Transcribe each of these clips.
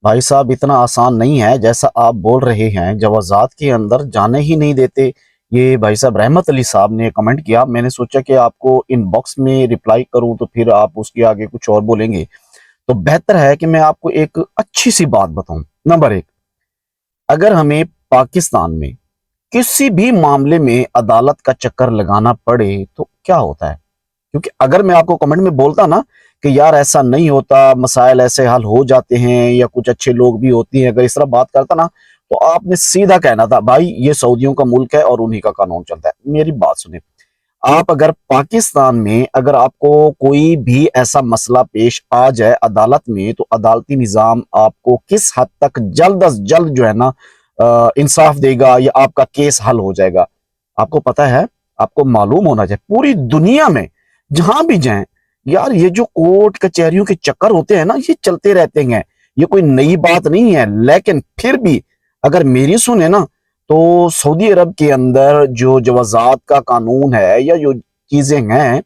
भाई साहब इतना आसान नहीं है जैसा आप बोल रहे हैं, जवाजात के अंदर जाने ही नहीं देते। ये भाई साहब रहमत अली साहब ने कमेंट किया, मैंने सोचा कि आपको इनबॉक्स में रिप्लाई करूं तो फिर आप उसके आगे कुछ और बोलेंगे, तो बेहतर है कि मैं आपको एक अच्छी सी बात बताऊं। नंबर एक, अगर हमें पाकिस्तान में किसी भी मामले में अदालत का चक्कर लगाना पड़े तो क्या होता है, क्योंकि अगर मैं आपको कमेंट में बोलता ना कि यार ऐसा नहीं होता, मसाइल ऐसे हल हो जाते हैं या कुछ अच्छे लोग भी होती हैं, अगर इस तरह बात करता ना तो आपने सीधा कहना था भाई ये सऊदियों का मुल्क है और उन्हीं का कानून चलता है। मेरी बात सुने, आप अगर पाकिस्तान में अगर आपको कोई भी ऐसा मसला पेश आ जाए अदालत में, तो अदालती निज़ाम आपको किस हद तक जल्द अज जल्द जो है ना इंसाफ देगा या आपका केस हल हो जाएगा। आपको पता है, आपको मालूम होना चाहिए, पूरी दुनिया में जहां भी जाएं यार ये जो कोर्ट कचहरियों के चक्कर होते हैं ना ये चलते रहते हैं, ये कोई नई बात नहीं है। लेकिन फिर भी अगर मेरी सुने ना तो सऊदी अरब के अंदर जो जवाजात का कानून है या जो चीजें हैं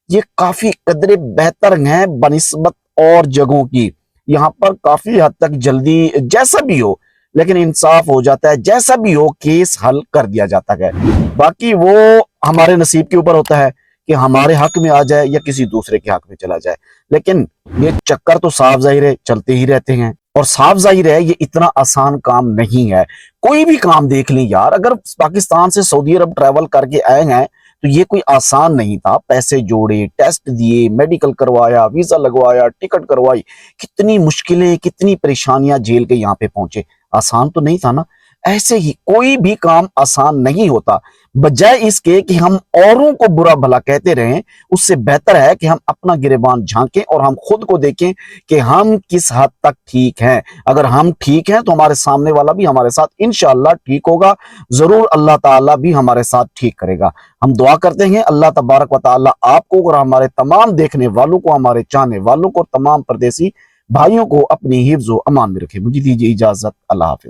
ये काफी कदरे बेहतर हैं बनिस्बत और जगहों की। यहाँ पर काफी हद तक जल्दी जैसा भी हो लेकिन इंसाफ हो जाता है, जैसा भी हो केस हल कर दिया जाता है। बाकी वो हमारे नसीब के ऊपर होता है कि हमारे हक में आ जाए या किसी दूसरे के हक में चला जाए। लेकिन ये चक्कर तो साफ जाहिर है चलते ही रहते हैं, और साफ जाहिर है ये इतना आसान काम नहीं है। कोई भी काम देख लें यार, अगर पाकिस्तान से सऊदी अरब ट्रैवल करके आए हैं तो ये कोई आसान नहीं था। पैसे जोड़े, टेस्ट दिए, मेडिकल करवाया, वीजा लगवाया, टिकट करवाई, कितनी मुश्किलें कितनी परेशानियां झेल के यहाँ पे पहुंचे। आसान तो नहीं था ना। ऐसे ही कोई भी काम आसान नहीं होता। बजाय इसके कि हम औरों को बुरा भला कहते रहें, उससे बेहतर है कि हम अपना गिरेबान झांकें और हम खुद को देखें कि हम किस हद तक ठीक हैं। अगर हम ठीक हैं तो हमारे सामने वाला भी हमारे साथ इंशाअल्लाह ठीक होगा, जरूर अल्लाह ताला भी हमारे साथ ठीक करेगा। हम दुआ करते हैं अल्लाह तबारक व ताला आपको और हमारे तमाम देखने वालों को, हमारे चाहने वालों को, तमाम परदेसी भाइयों को अपनी हिफ्ज़ व अमान में रखे। मुझे दीजिए इजाजत, अल्लाह हाफिज।